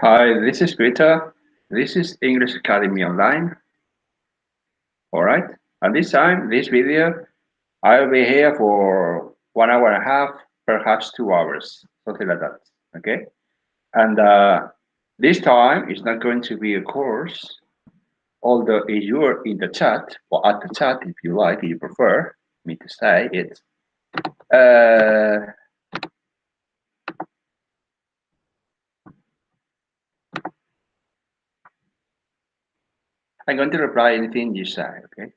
Hi, this is Peter. This is English Academy Online. All right. And this time, this video, I'll be here for 1 hour and a half, perhaps 2 hours, something like that. Okay. And this time is not going to be a course, although if you're in the chat or at the chat, if you like, if you prefer me to say it, uh, I'm going to reply anything you say. Okay.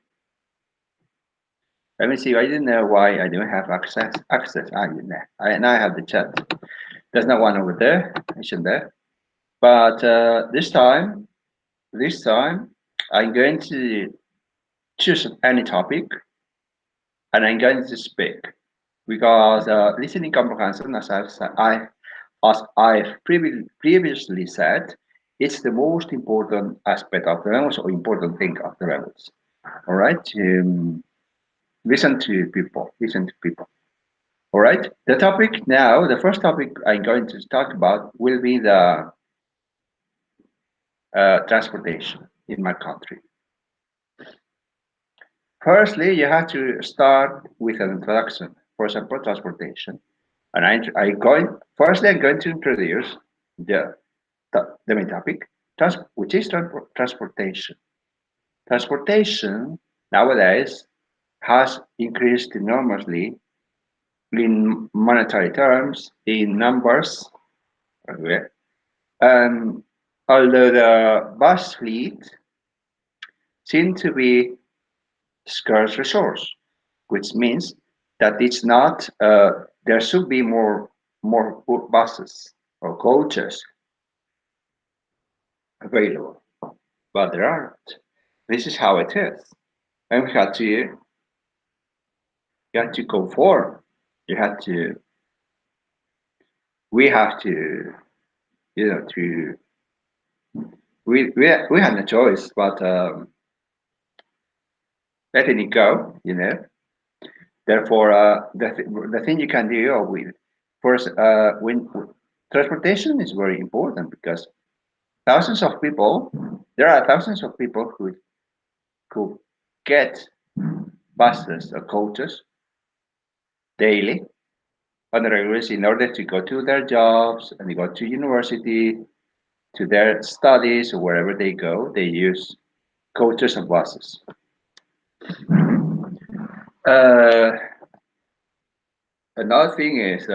Let me see. I didn't know why I don't have access. I didn't know. Now I have the chat. There's no one over there. Isn't there? But this time, I'm going to choose any topic and I'm going to speak because listening comprehension, as I've previously said, it's the most important aspect of the language or important thing of the language. All right. Listen to people. Listen to people. All right. The topic now, the first topic I'm going to talk about will be the transportation in my country. Firstly, you have to start with an introduction. For example, transportation. And firstly, I'm going to introduce the main topic, which is transportation. Transportation nowadays has increased enormously in monetary terms, in numbers. Okay. And although the bus fleet seems to be scarce resource, which means that it's not there should be more buses or coaches available, but there aren't. This is how it is, and you had to conform. You had to we have to to we had no choice but letting it go. Therefore, the thing you can do with first when transportation is very important because thousands of people, there are thousands of people who could get buses or coaches daily on a regular basis in order to go to their jobs and they go to university, to their studies, or wherever they go, they use coaches and buses. Uh, Another thing is,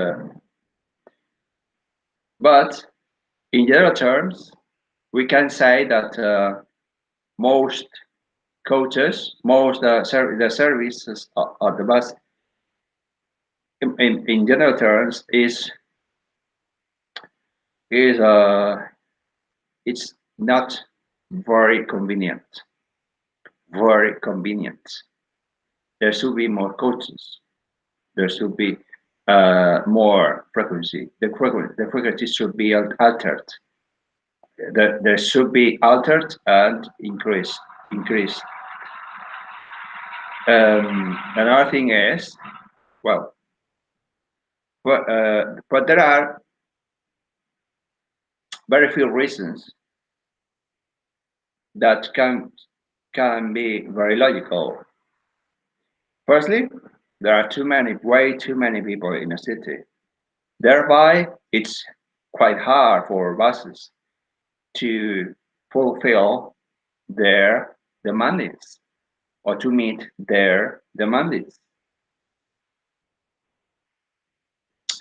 but in general terms, we can say that most coaches, most the services of the bus in general terms is it's not very convenient. Very convenient. There should be more coaches. There should be more frequency. The frequency should be altered. There should be altered and increased. Another thing is, well, but there are very few reasons that can be very logical. Firstly, there are way too many people in a city. Thereby, it's quite hard for buses to fulfill their demands or to meet their demands.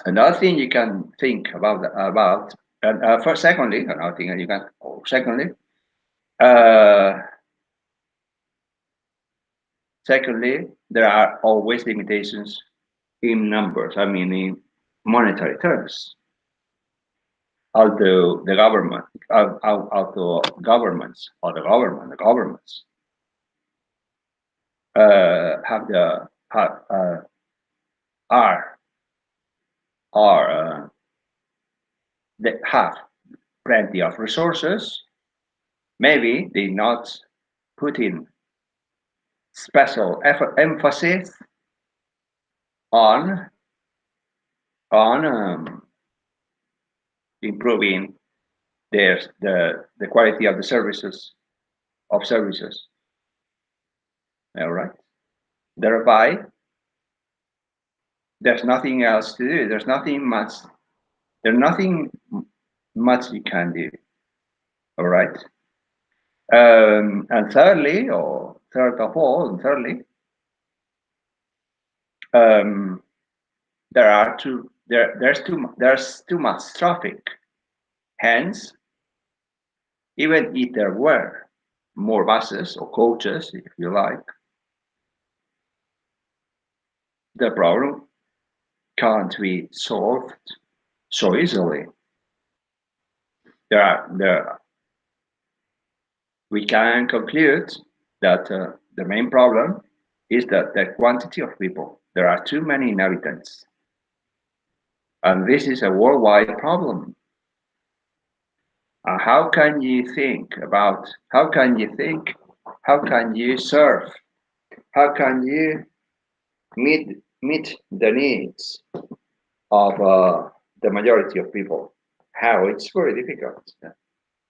Another thing you can think about and first, secondly, another thing you can. Secondly, uh, secondly, there are always limitations in numbers. I mean, in monetary terms. Although governments or the governments have the have are they have plenty of resources. Maybe they not put in special emphasis on on improving there's the quality of the services. All right. Thereby, there's nothing else to do. There's nothing much you can do. All right. And thirdly, or third of all, and thirdly, um, there's too much traffic. Hence, even if there were more buses or coaches, if you like, the problem can't be solved so easily. We can conclude that the main problem is that the quantity of people. There are too many inhabitants, and this is a worldwide problem. How can you think about? How can you think? How can you serve? How can you meet the needs of the majority of people? How? It's very difficult.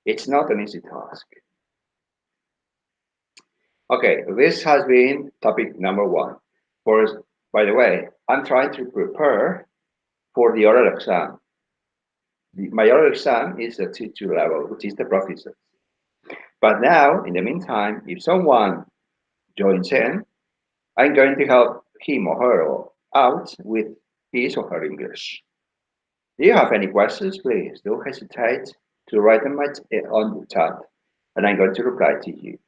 It's not an easy task. Okay, this has been topic number one. For, by the way, I'm trying to prepare for the oral exam. My oral exam is a T2 level, which is the proficiency. But now, in the meantime, if someone joins in, I'm going to help him or her out with his or her English. Do you have any questions? Please don't hesitate to write them on the chat, and I'm going to reply to you.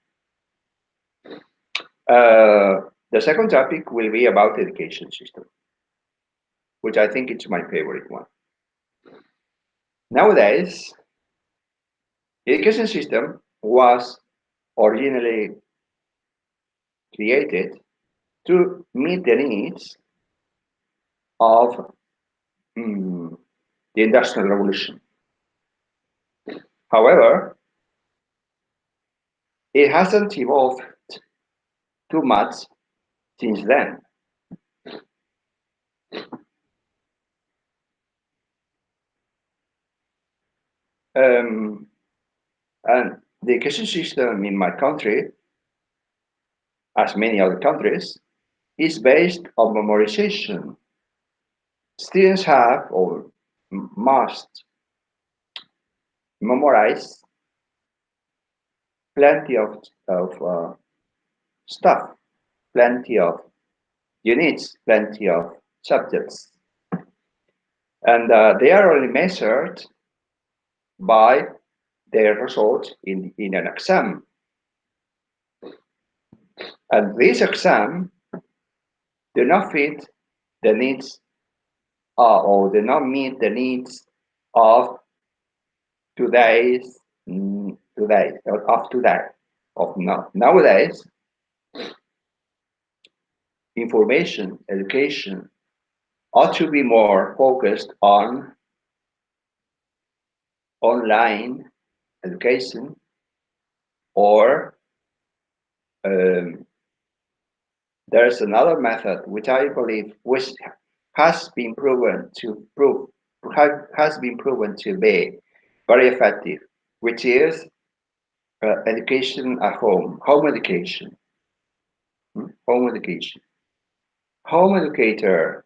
The second topic will be about education system, which I think is my favorite one. Nowadays, education system was originally created to meet the needs of the Industrial Revolution. However, it hasn't evolved too much since then. And the education system in my country, as many other countries, is based on memorization. Students have or must memorize plenty of stuff, plenty of units, plenty of subjects. And they are only measured by their results in an exam. And this exam do not fit the needs or do not meet the needs of today's nowadays. Information education ought to be more focused on online education or there's another method which I believe has been proven to be very effective, which is education at home education. Home education. Home educator,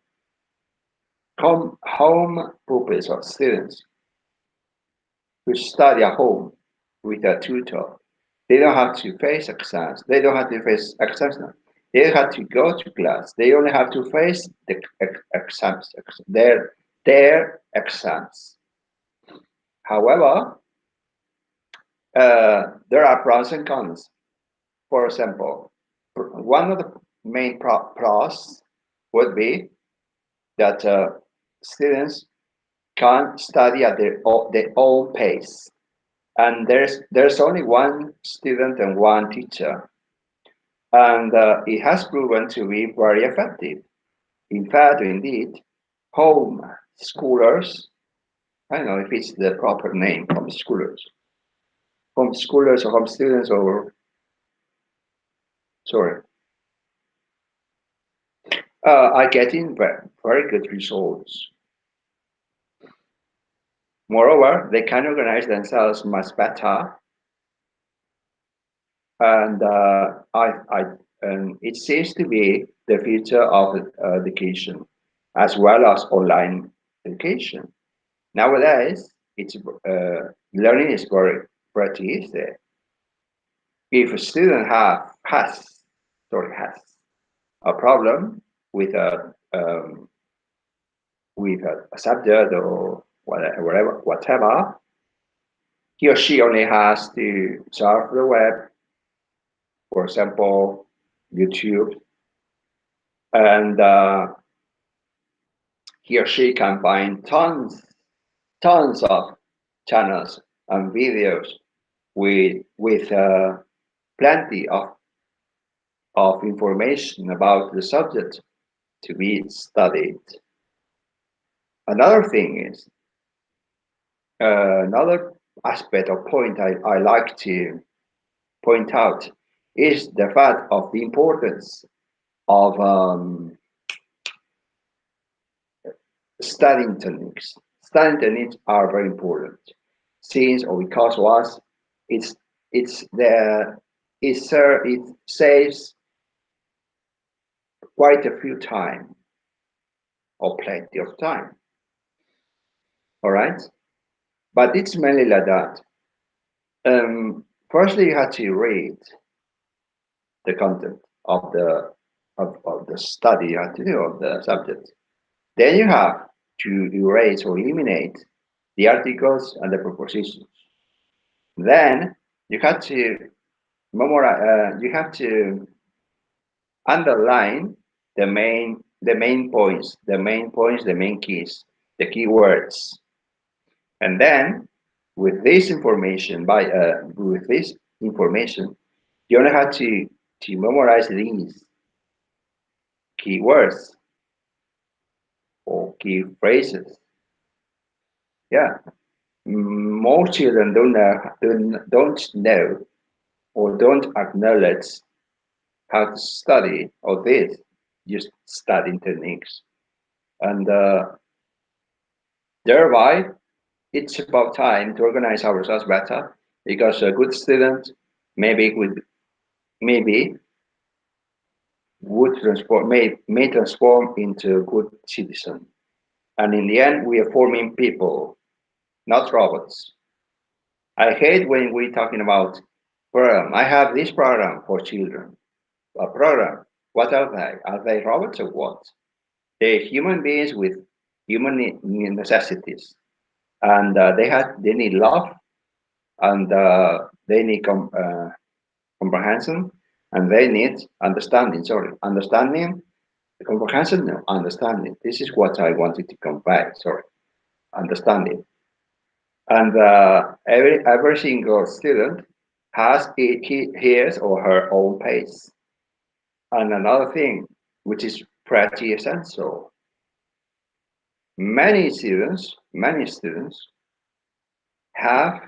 home pupils or students who study at home with a tutor. They don't have to face exams. They don't have to face exams now. They don't have to go to class. They only have to face the exams, their exams. However, there are pros and cons. For example, one of the main pros would be that students can study at their own pace, and there's only one student and one teacher, and it has proven to be very effective. In fact, indeed, home schoolers, I don't know if it's the proper name, home schoolers or home students or sorry, are getting very good results. Moreover, they can organize themselves much better, and it seems to be the future of education, as well as online education. Nowadays, it's learning is pretty easy. If a student has a problem with a subject or whatever, he or she only has to surf the web, for example, YouTube, and he or she can find tons of channels and videos with plenty of information about the subject to be studied. Another thing is another aspect or point I like to point out is the fact of the importance of studying techniques. Studying techniques are very important since or because of us, it's it's the it saves quite a few time or plenty of time. All right, but it's mainly like that. Firstly, you have to read the content of the study you have to do of the subject. Then you have to erase or eliminate the articles and the propositions. Then you have to memorize. You have to underline the main keys, the keywords, and then with this information, you only have to memorize these keywords or key phrases. Yeah, most children don't know or don't acknowledge how to study or this just studying techniques, and thereby it's about time to organize ourselves better because a good student maybe maybe would may transform into a good citizen, and in the end we are forming people, not robots. I hate when we're talking about program. I have this program for children. A program. What are they? Are they robots or what? They're human beings with human necessities, and they need love, and they need comprehension, and they need understanding. Sorry, understanding, comprehension, no, understanding. This is what I wanted to convey. Sorry, understanding. And every single student has his or her own pace. And another thing, which is pretty essential, many students have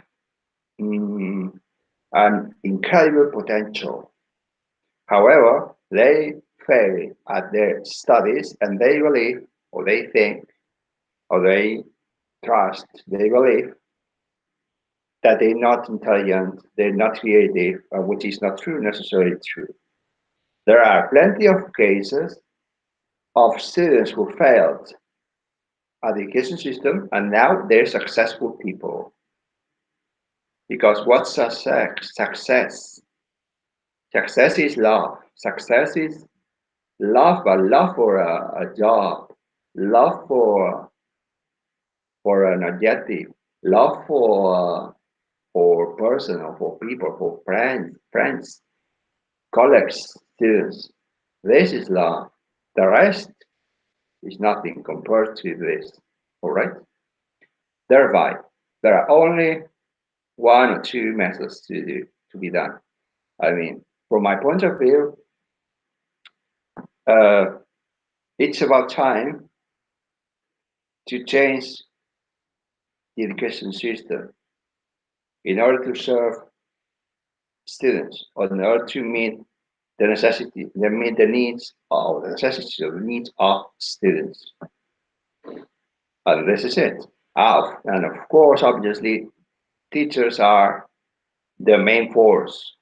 an incredible potential. However, they fail at their studies and they believe, or they think, or they trust, they believe that they're not intelligent, they're not creative, which is not true, necessarily true. There are plenty of cases of students who failed at the education system and now they're successful people. Because what's success? Success is love. Success is love, but love for a job, love for an objective, love for person or for people, for friends, colleagues, students. This is love. The rest is nothing compared to this. All right. Thereby, there are only one or two methods to be done. I mean, from my point of view, uh, it's about time to change the education system in order to serve students or in order to meet meet the needs or the necessities of the needs of students. And this is it. And of course, obviously, teachers are the main force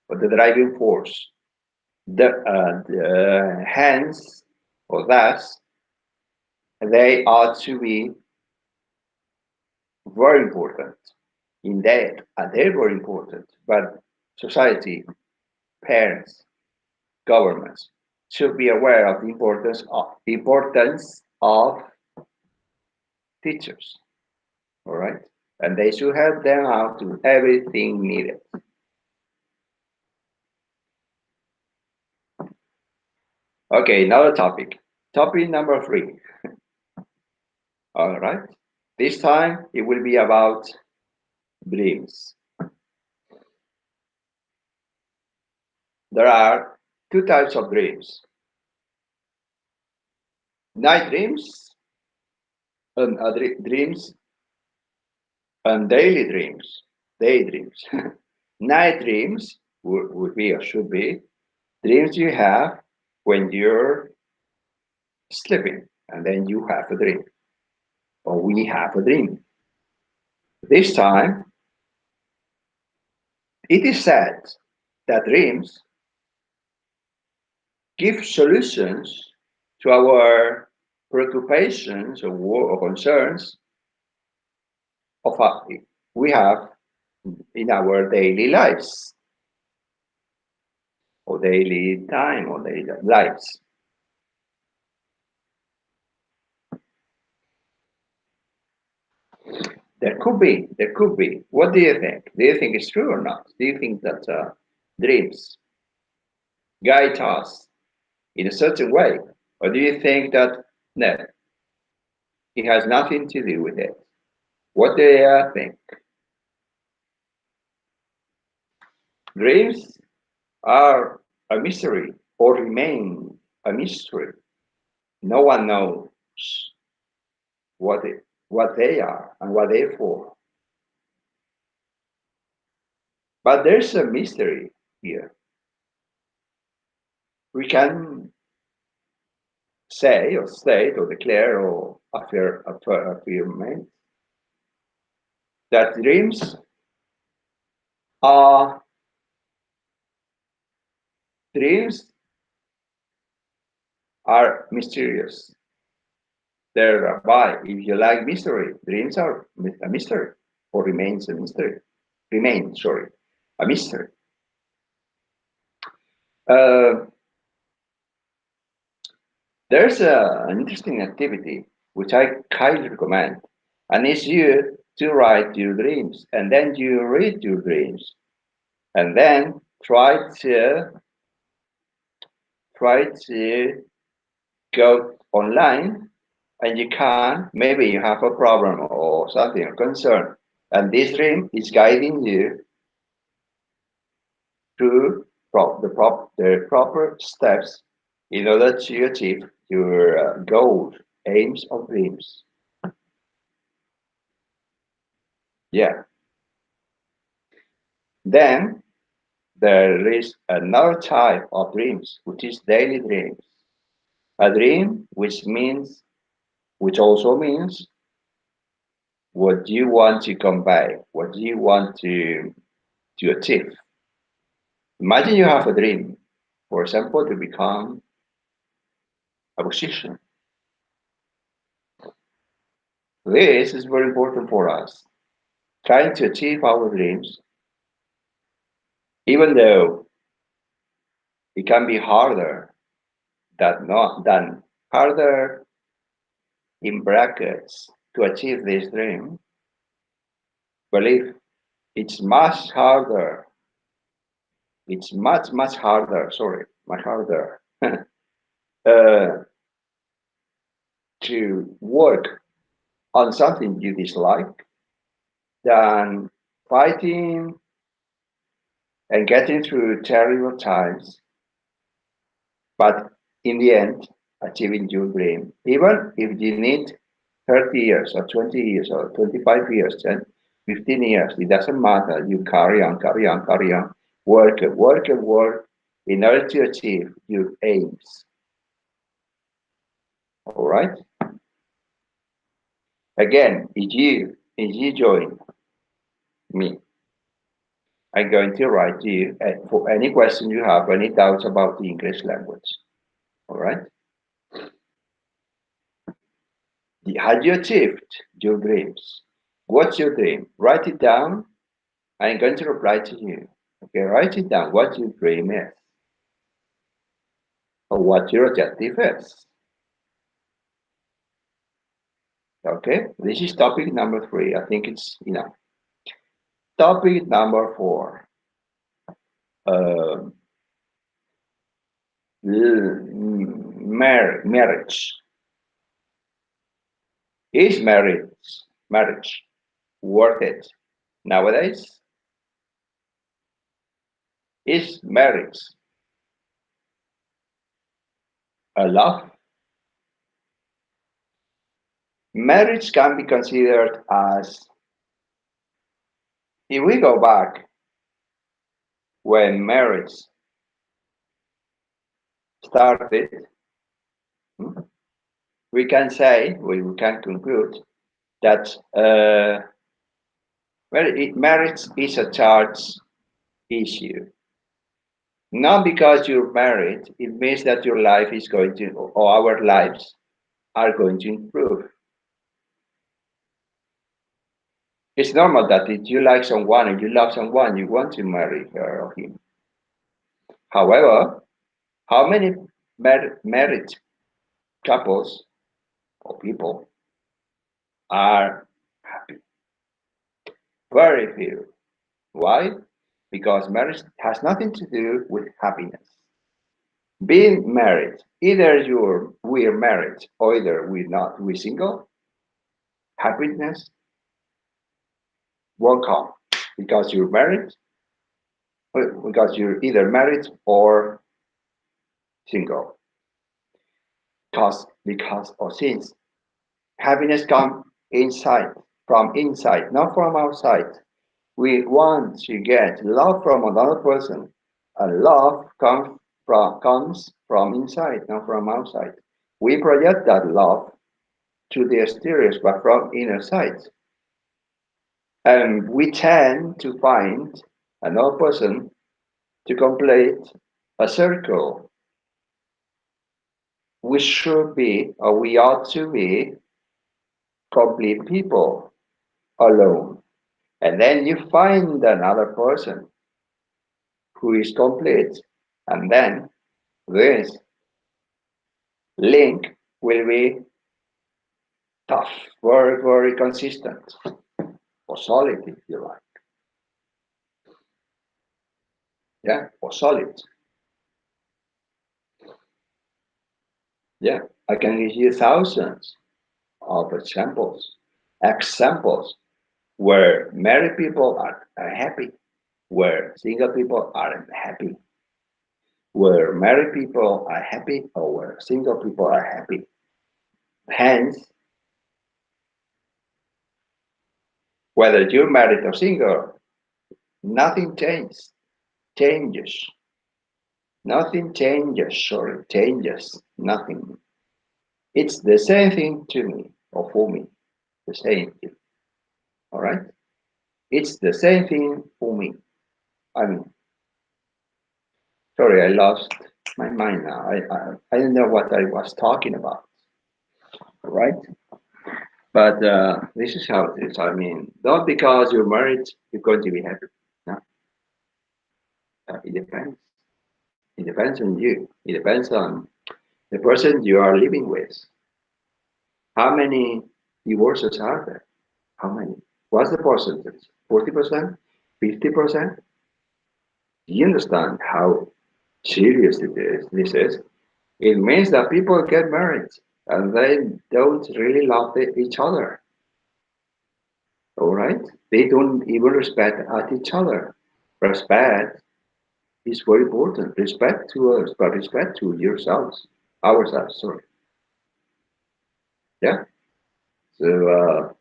or the driving force. The hands or thus they ought to be very important in that, and they're very important. But society, parents, governments should be aware of the importance of teachers. All right, and they should help them out to everything needed. Okay, another topic. Topic number 3. All right, this time it will be about dreams. There are two types of dreams: night dreams and dreams and daily dreams. Daydreams. Night dreams would be or should be dreams you have when you're sleeping, and then you have a dream, or we have a dream. This time, it is said that dreams give solutions to our preoccupations or concerns of we have in our daily lives or daily time or daily lives. There could be. What do you think? Do you think it's true or not? Do you think that dreams guide us in a certain way? Or do you think that no, it has nothing to do with it? What do you think? Dreams are a mystery or remain a mystery. No one knows what what they are and what they're for. But there's a mystery here. We can say or state or declare or affirm that are dreams are mysterious. Thereby, if you like mystery, dreams are a mystery or remains a mystery. Remain, sorry, a mystery. Uh, there's an interesting activity which I highly recommend, and it's you to write your dreams, and then you read your dreams, and then try to go online, and you can maybe you have a problem or something or concern, and this dream is guiding you through the proper steps in order to achieve your goals, aims, or dreams. Yeah. Then there is another type of dreams, which is daily dreams. A dream which also means what do you want to convey, what do you want to achieve. Imagine you have a dream, for example, to become a musician. This is very important for us. Trying to achieve our dreams, even though it can be harder than harder in brackets to achieve this dream, believe it's much harder. It's much harder. Sorry, much harder uh, to work on something you dislike than fighting and getting through terrible times, but in the end, achieving your dream. Even if you need 30 years or 20 years or 25 years and 15 years, it doesn't matter. You carry on, carry on, carry on, work and work and work in order to achieve your aims. All right? Again, if you join me, I'm going to write to you for any question you have, any doubts about the English language. All right? Had you achieved your dreams? What's your dream? Write it down. I'm going to reply to you. Okay, write it down what your dream is or what your objective is. Okay, this is topic number 3. I think it's enough. Topic number 4. Um, marriage. Is marriage worth it nowadays? Is marriage a love? Marriage can be considered as, if we go back when marriage started, hmm, we can say, we can conclude that marriage is a charged issue. Not because you're married, it means that your life is going to, or our lives are going to improve. It's normal that if you like someone and you love someone, you want to marry her or him. However, how many married couples or people are happy? Very few. Why? Because marriage has nothing to do with happiness. Being married, either we're married or either we're single, happiness won't come because you're married, because you're either married or single. Because or since happiness comes inside, from inside, not from outside. We want to get love from another person, and love comes from inside, not from outside. We project that love to the exterior, but from inner side. And we tend to find another person to complete a circle. We should be, or we ought to be, complete people alone. And then you find another person who is complete, and then this link will be tough, very, very consistent, or solid if you like. Yeah, or solid. Yeah, I can give you thousands of examples where married people are happy, where single people aren't happy, where married people are happy, or where single people are happy. Hence, whether you're married or single, nothing changes. Nothing changes, sorry, changes, nothing. It's the same thing to me, or for me, the same thing, all right? It's the same thing for me. I mean, sorry, I lost my mind now. I don't know what I was talking about, all right? But this is how it is. I mean, not because you're married, you're going to be happy. No, it depends. It depends on you. It depends on the person you are living with. How many divorces are there? How many? What's the percentage? 40%? 50%? Do you understand how serious it is? This is. It means that people get married and they don't really love each other. All right? They don't even respect at each other. Respect is very important. Respect to us, but respect to yourselves, ourselves. Sorry. Yeah. So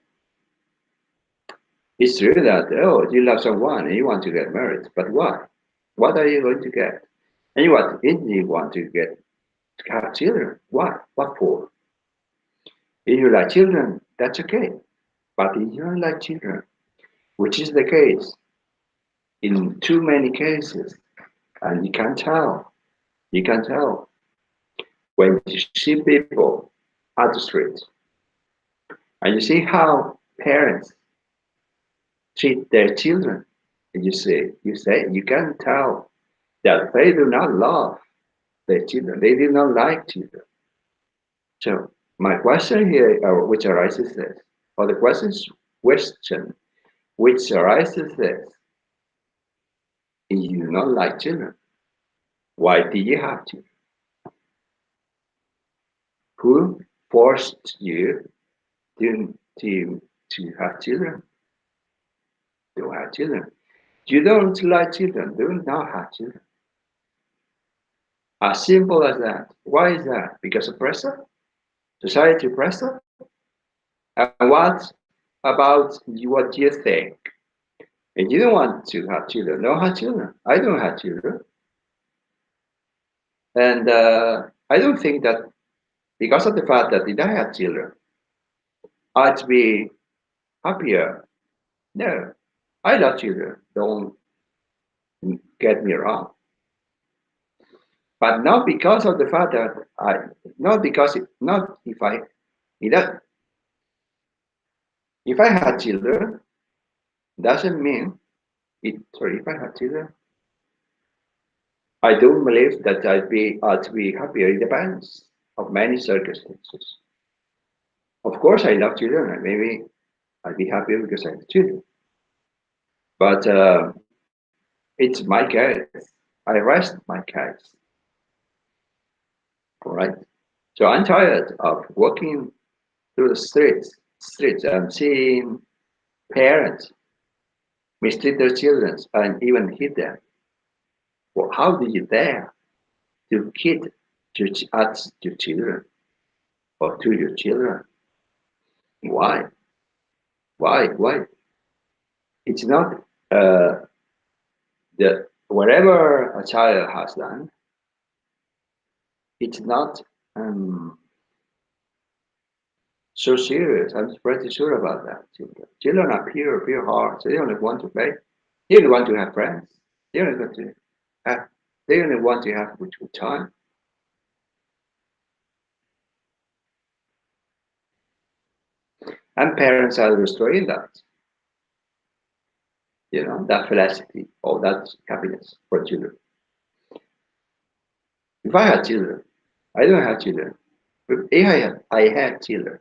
it's true that you love someone and you want to get married, but why? What are you going to get? And you want to get to have children. Why? What for? If you like children, that's okay. but you don't like children, which is the case in too many cases, and you can tell. You can tell when you see people at the street and you see how parents treat their children, and you can tell that they do not love their children. They do not like children. So my question here, which arises this, or the question which arises this, if you do not like children, why do you have children? Who forced you to have children? To have children. You don't like children, do not have children. As simple as that. Why is that? Because of pressure? Society pressure? And what about what you think? And you don't want to have children. Don't have children. I don't have children. And I don't think that because of the fact that if I had children, I'd be happier. No, I love children. Don't get me wrong. But not because of the fact that not because, not if I, if I had children, doesn't mean sorry, if I had children, I don't believe that I'd be happier. It depends of many circumstances. Of course, I love children, and maybe I'd be happier because I have children. But it's my case. I rest my case. All right. So I'm tired of walking through the streets and seeing parents mistreat their children and even hit them. Well, how do you dare to hit at your children or to your children? Why? Why? Why? It's not the whatever a child has done. It's not so serious. I'm pretty sure about that. Children are pure hearts. They only want to play. They only want to have friends. They only want to have. They only want to have good time. And parents are destroying that. That felicity or that happiness for children. If I had children, I don't have children. If I had children,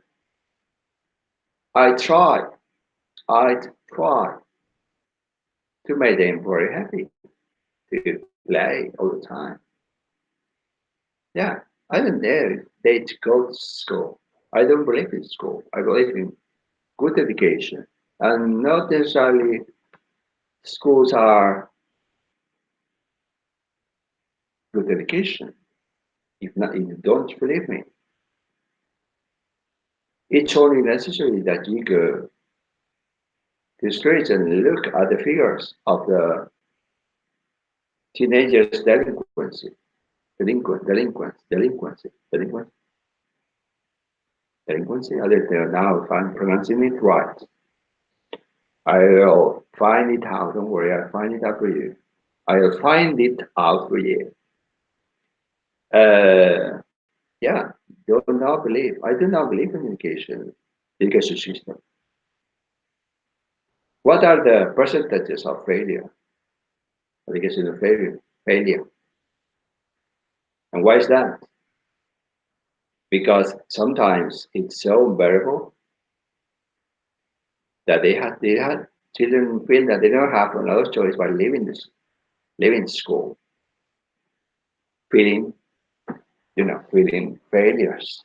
I try, I'd try to make them very happy to play all the time. Yeah, I don't know if they go to school. I don't believe in school. I believe in good education, and not necessarily schools are good education. If you don't believe me, it's only necessary that you go to streets and look at the figures of the teenagers' delinquency. I don't know now if I'm pronouncing it right. I'll find it out. Don't worry, I'll find it out for you. I'll find it out for you. Yeah, do not believe. I do not believe in education system. What are the percentages of failure? Education failure. And why is that? Because sometimes it's so unbearable that they had children feel that they don't have another choice but leaving school, feeling feeling failures.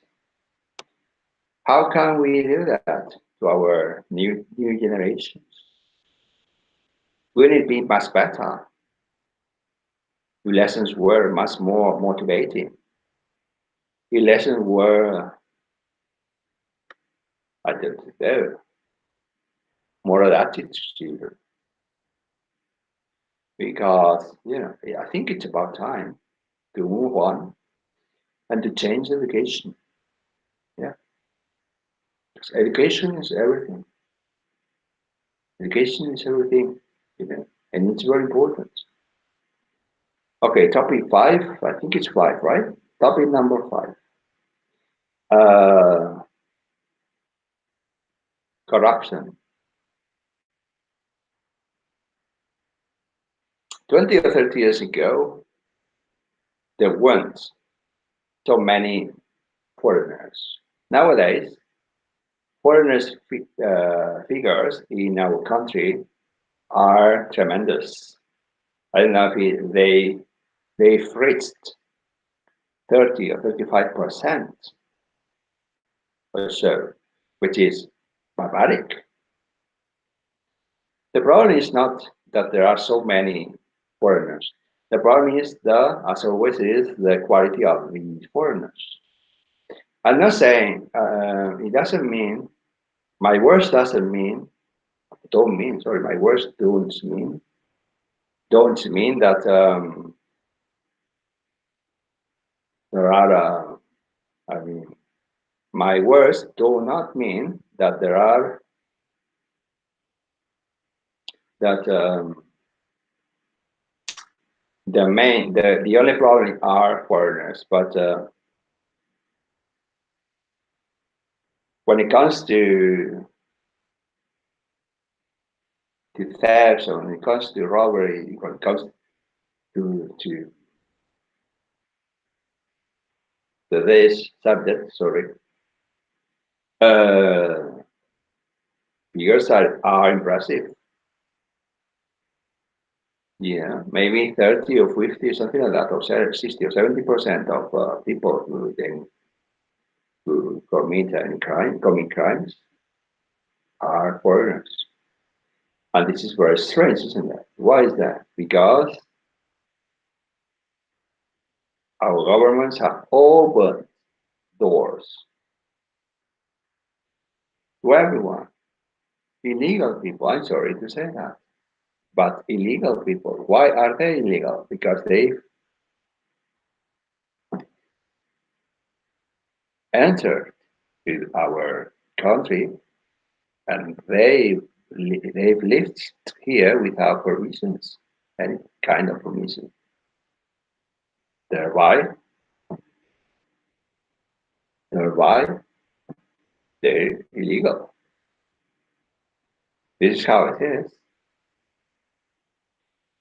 How can we do that to our new generations? Will it be much better? The lessons were much more motivating. The lessons were, I don't know, more adapted to children. Because, I think it's about time to move on and to change education. Yeah. Because education is everything. Education is everything, and it's very important. Okay, topic five. I think it's five, right? Topic number five. Uh, Corruption. 20 or 30 years ago, there weren't so many foreigners. Nowadays, foreigners figures in our country are tremendous. I don't know if they've reached 30 or 35% or so, which is barbaric. The problem is not that there are so many foreigners. The problem is as always, is the quality of the foreigners. I'm not saying it doesn't mean my words doesn't mean don't mean sorry my words don't mean that there are I mean my words do not mean that there are that the only problem are foreigners, but when it comes to theft, or when it comes to robbery, when it comes to this subject, sorry, uh, figures are impressive. Yeah, maybe 30 or 50, something like that, or 60 or 70% of people who commit crimes are foreigners. And this is very strange, isn't it? Why is that? Because our governments have opened doors to everyone. Illegal people, I'm sorry to say that, but illegal people, why are they illegal? Because they entered to our country and they've lived here without permissions, any kind of permission. Thereby, thereby, they're illegal. This is how it is.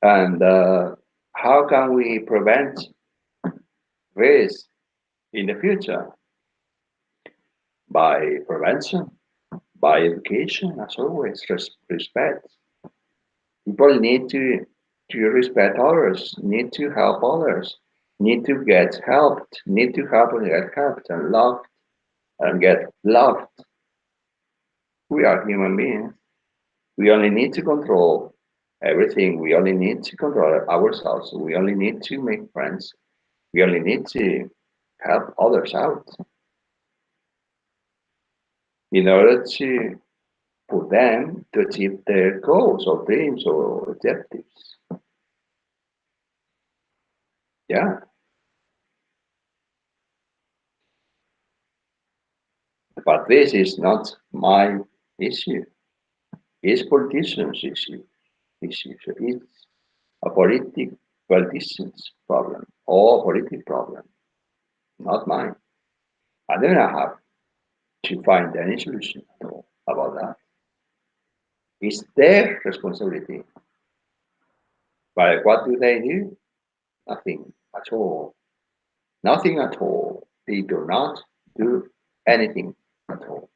And how can we prevent this in the future? By prevention, by education, as always, respect. People need to respect others, need to help others, need to get helped, need to help and get helped and loved and get loved. We are human beings. We only need to control everything. We only need to control ourselves. We only need to make friends. We only need to help others out in order to for them to achieve their goals or dreams or objectives. Yeah, but this is not my issue. It's politicians' issue. So it's a politician's problem or political problem, not mine. I don't have to find any solution at all about that. It's their responsibility. But what do they do? Nothing at all. Nothing at all. They do not do anything at all.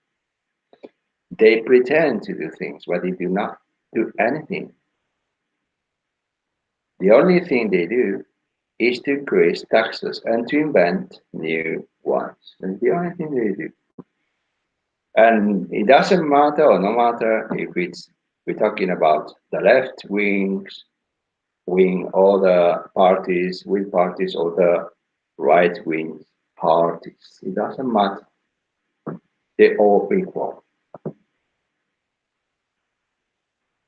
They pretend to do things, but they do not do anything. The only thing they do is to increase taxes and to invent new ones. That's the only thing they do. And it doesn't matter or no matter if we're talking about the left wing or the parties or the right wing parties. It doesn't matter. They all equal.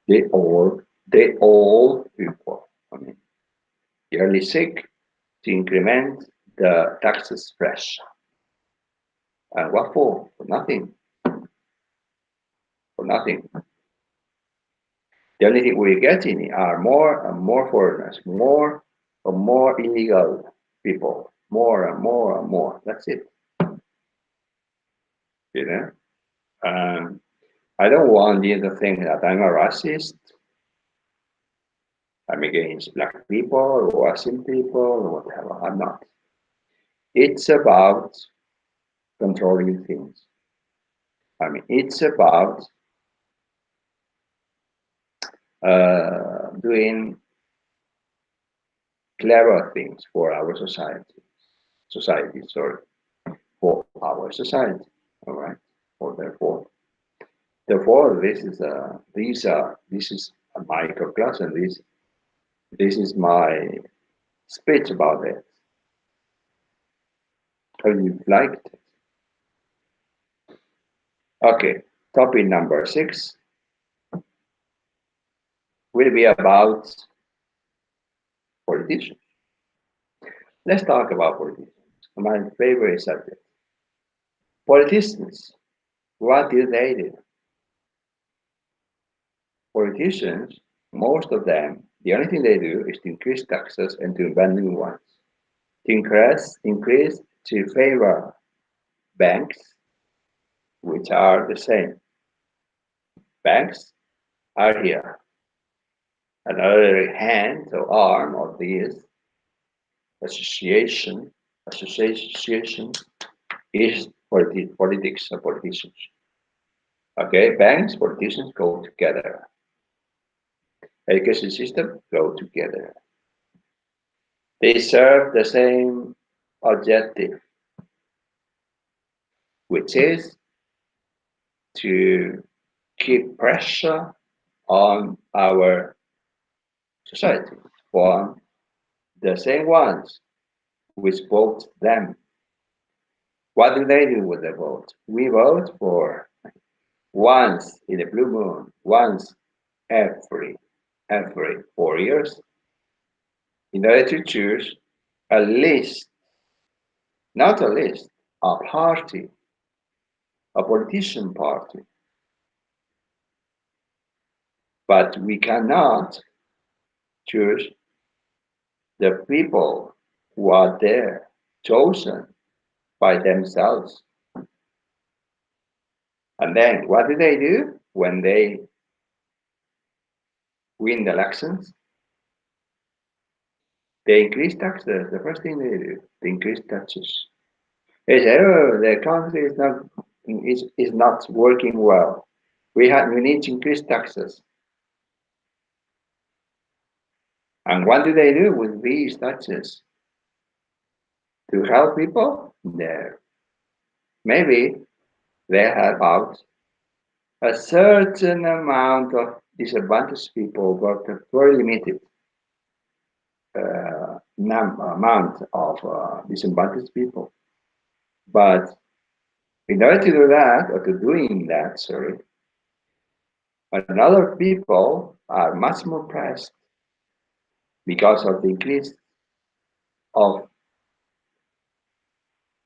They all equal. I mean, they only seek to increment the taxes fresh. And what for? For nothing. For nothing. The only thing we're getting are more and more foreigners, more and more illegal people, more and more and more. That's it. You know, um, I don't want you to think that I'm a racist. I'm against black people or Asian people or whatever. I'm not. It's about controlling things. I mean, it's about doing clever things for our society. Society, sorry, for our society. All right. Or therefore, this is a microclass, and this is my speech about it. How you liked it? Okay. Topic number 6 will be about politicians. Let's talk about politicians. My favorite subject. Politicians. What do they do? Politicians, most of them, the only thing they do is to increase taxes and to invent new ones. To increase to favor banks, which are the same. Banks are here. Another hand or arm of this association, association is politics or politicians. Okay, banks, politicians go together. Education system go together. They serve the same objective, which is to keep pressure on our society for the same ones which vote them. What do they do with the vote? We vote for once in a blue moon, once every 4 years, in order to choose a list, not a list, a party, a politician party. But we cannot choose the people who are there, chosen by themselves. And then what do they do when they win the elections? They increase taxes. The first thing they do, they increase taxes. They say, oh, the country is not working well. We need to increase taxes. And what do they do with these taxes? To help people? No. Maybe they help out a certain amount of disadvantaged people, but a very limited amount of disadvantaged people. But in order to do that, or to doing that, sorry, another people are much more pressed because of the increase of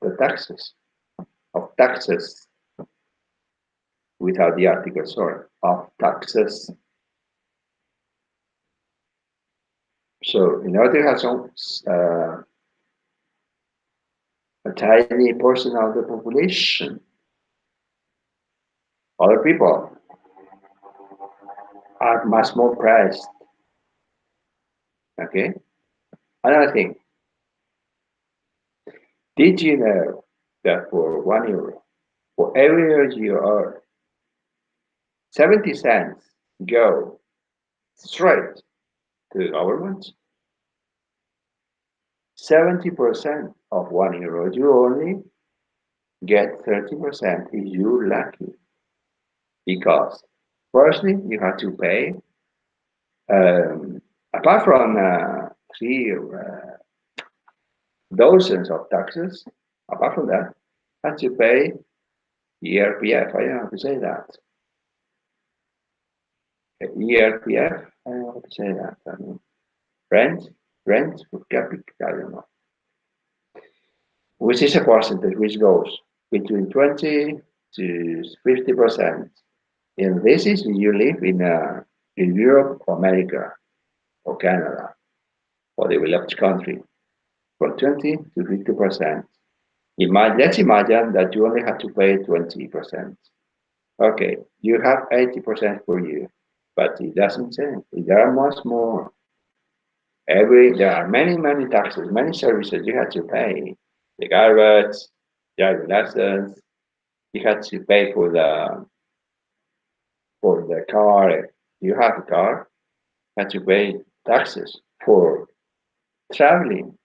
the taxes without the article, sorry, of taxes. So in order to have some a tiny portion of the population, other people are much more priced. Okay. Another thing, did you know that for €1, for every euro you earn, 70 cents go straight to the government? 70% of €1, you only get 30% if you're lucky. Because firstly, you have to pay, apart from three dozens of taxes, apart from that, you have to pay ERPF. I don't know how to say that. ERPF, I don't know how to say that. I mean, rent per capita, I don't know. Which is a percentage which goes between 20 to 50%. And this is you live in a in Europe or America or Canada or developed country from 20 to 50%. Let's imagine that you only have to pay 20%. Okay, you have 80% for you, but it doesn't change. There are much more. There are many taxes, many services you have to pay. The garbage, driving license, you have to pay for the car. You have a car, you have to pay taxes for traveling.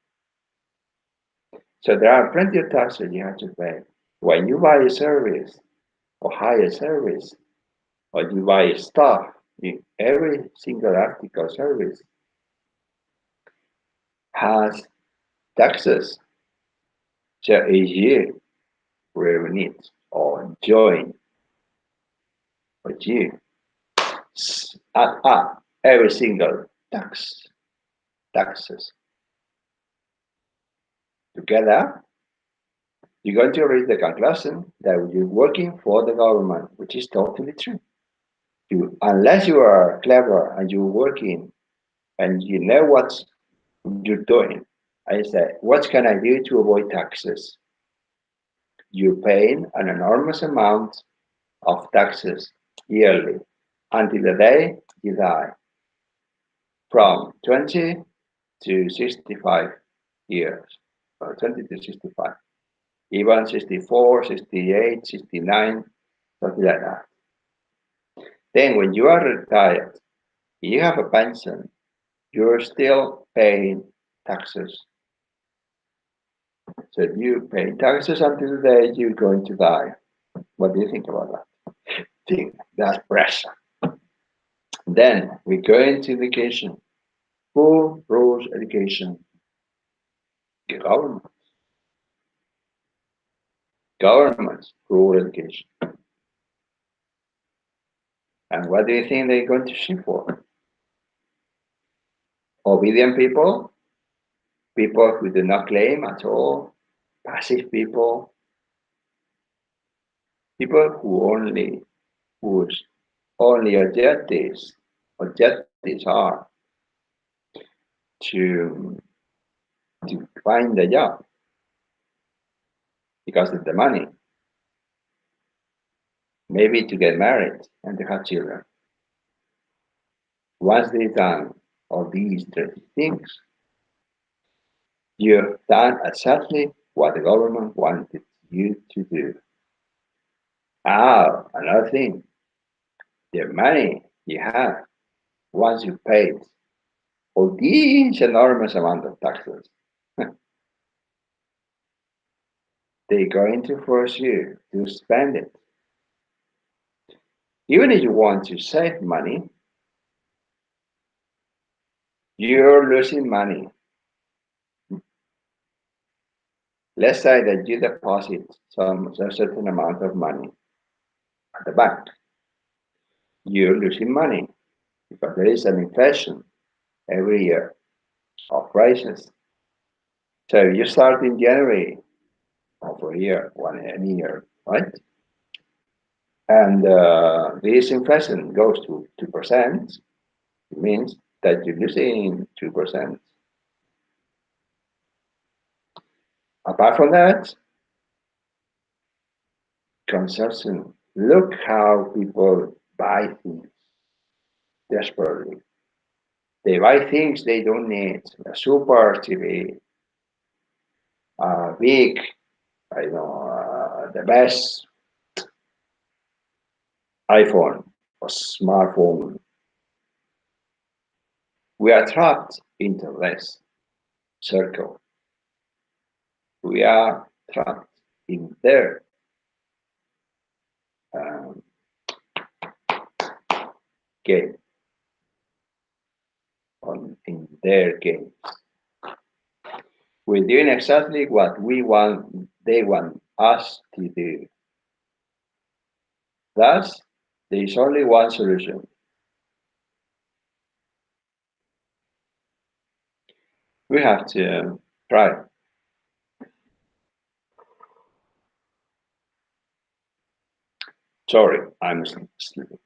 So there are plenty of taxes you have to pay. When you buy a service or hire a service or you buy stuff, every single article service has taxes. So if you remit or join or you add up every single taxes together, you're going to reach the conclusion that you're working for the government, which is totally true. Unless you are clever and you're working and you know what you're doing, I say, what can I do to avoid taxes? You're paying an enormous amount of taxes yearly until the day you die, from 20 to 65 years, or 20 to 65, even 64, 68, 69, something like that. Then when you are retired, you have a pension, you're still paying taxes. So you pay taxes until the day you're going to die. What do you think about that? Think that's pressure. Then we go into education. Who rules education? The government. Governments rule education. And what do you think they're going to shoot for? Obedient people who do not claim at all, passive people whose only objectives are to find a job because of the money, maybe to get married and to have children. Once they've done all these three things, you've done exactly what the government wanted you to do. Another thing, the money you have once you paid all these enormous amount of taxes, they're going to force you to spend it. Even if you want to save money, you're losing money. Let's say that you deposit a certain amount of money at the bank. You're losing money because there is an inflation every year of prices. So you start in January of a year, one year, right? And this inflation goes to 2%. It means that you're losing 2%. Apart from that, consumption. Look how people buy things desperately. They buy things they don't need. A super TV, big, the best iPhone or smartphone. We are trapped into this circle. We are trapped in their um, game, in their game. We're doing exactly what we want, they want us to do. Thus, there is only one solution. We have to try. Sorry, I'm sleeping.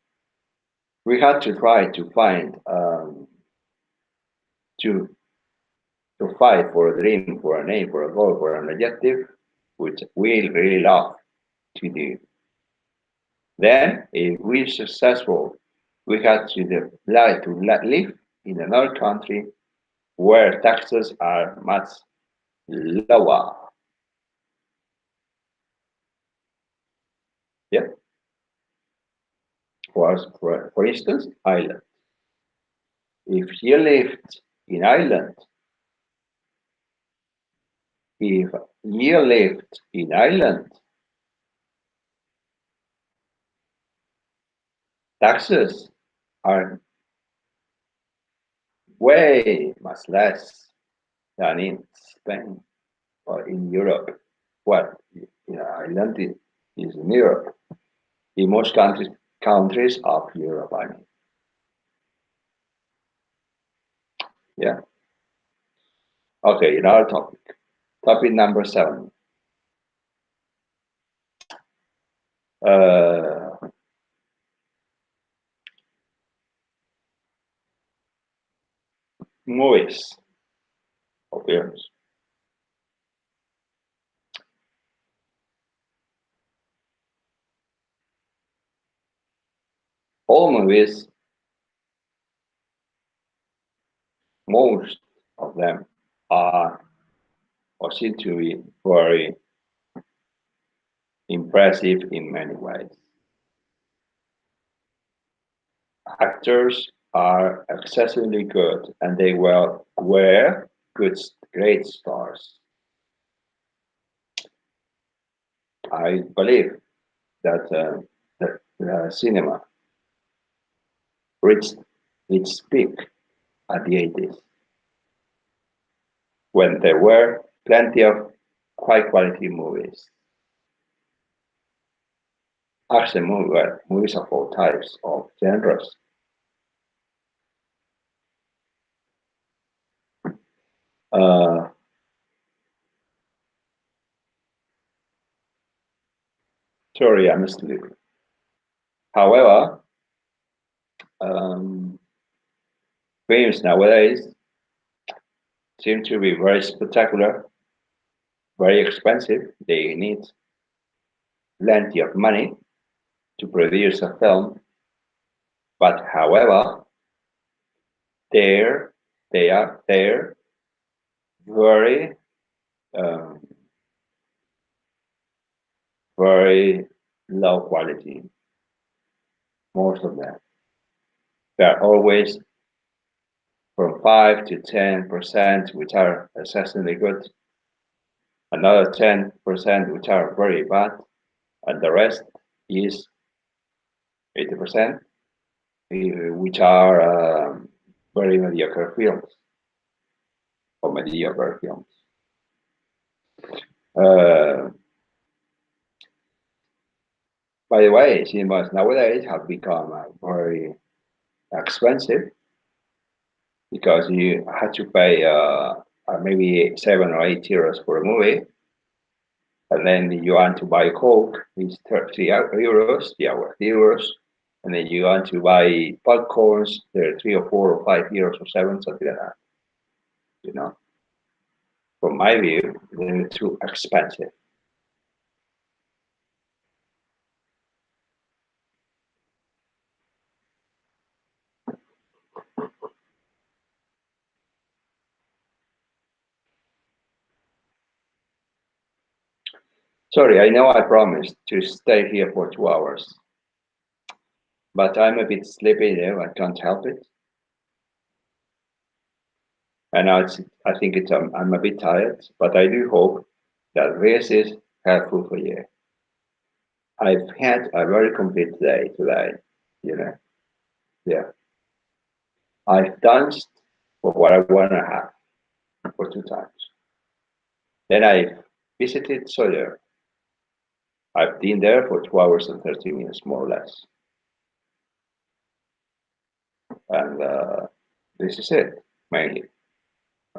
we had to try to find to to fight for a dream, for a name, for a goal, for an objective, which we really love to do. Then, if we're successful, we had to apply to live in another country where taxes are much lower. Yeah, for instance, Ireland. If you lived in Ireland, if you lived in Ireland, taxes are way much less than in Spain or in Europe. Well, Ireland is in Europe. In most countries of Europe, I mean. Yeah. Okay, another topic. Topic number 7. Uh, movies or films. All movies, most of them are or seem to be very impressive in many ways. Actors are excessively good and they were good, great stars. I believe that the cinema reached its peak at the 80s when there were plenty of high quality movies. Action movies of all types of genres. Uh, sorry, I'm sleeping. However, um, films nowadays seem to be very spectacular, very expensive. They need plenty of money to produce a film, but however, they're they're very um, very low quality. Most of them. They're always from 5 to 10%, which are exceptionally good, another 10% which are very bad, and the rest is 80%, which are very mediocre films or mediocre films. Uh, by the way, cinemas nowadays have become very expensive because you have to pay maybe 7 or 8 euros for a movie, and then you want to buy Coke, it's 30 euros, yeah, well, euros, and then you want to buy popcorns, they're 3 or 4 or 5 euros or 7, something like that. You know, from my view, they're too expensive. Sorry, I know I promised to stay here for 2 hours, but I'm a bit sleepy now. I can't help it. And I think I'm a bit tired, but I do hope that this is helpful for you. I've had a very complete day today, you know. Yeah. I've danced for what I want to have for 2 times. Then I visited Sawyer. I've been there for 2 hours and 30 minutes, more or less. And this is it, mainly.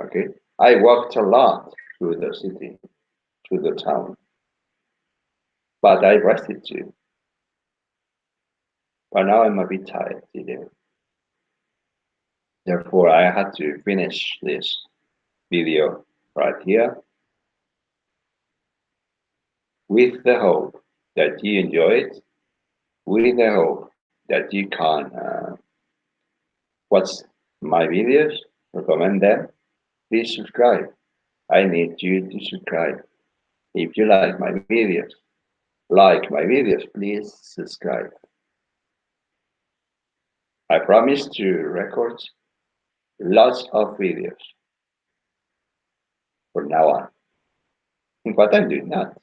Okay. I walked a lot through the city, through the town, but I rested too. But now I'm a bit tired, you know. Therefore, I had to finish this video right here with the hope that you enjoy it, with the hope that you can watch my videos, recommend them. Please subscribe. I need you to subscribe. If you like my videos, please subscribe. I promise to record lots of videos from now on. But I'm doing that.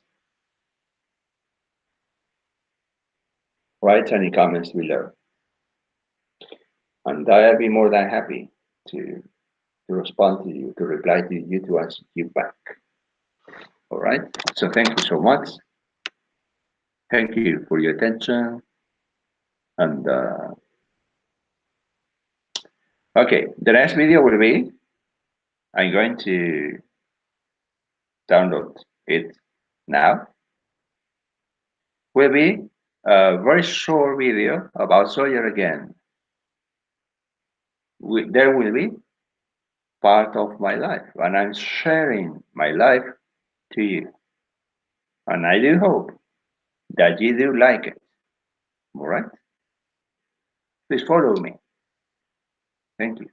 Write any comments below, and I'll be more than happy to, to respond to you, to reply to you, to answer you back. All right. So thank you so much. Thank you for your attention. And okay, the next video will be I'm going to download it now. Will be a very short video about solar again. There will be part of my life, and I'm sharing my life to you. And I do hope that you do like it. All right? Please follow me. Thank you.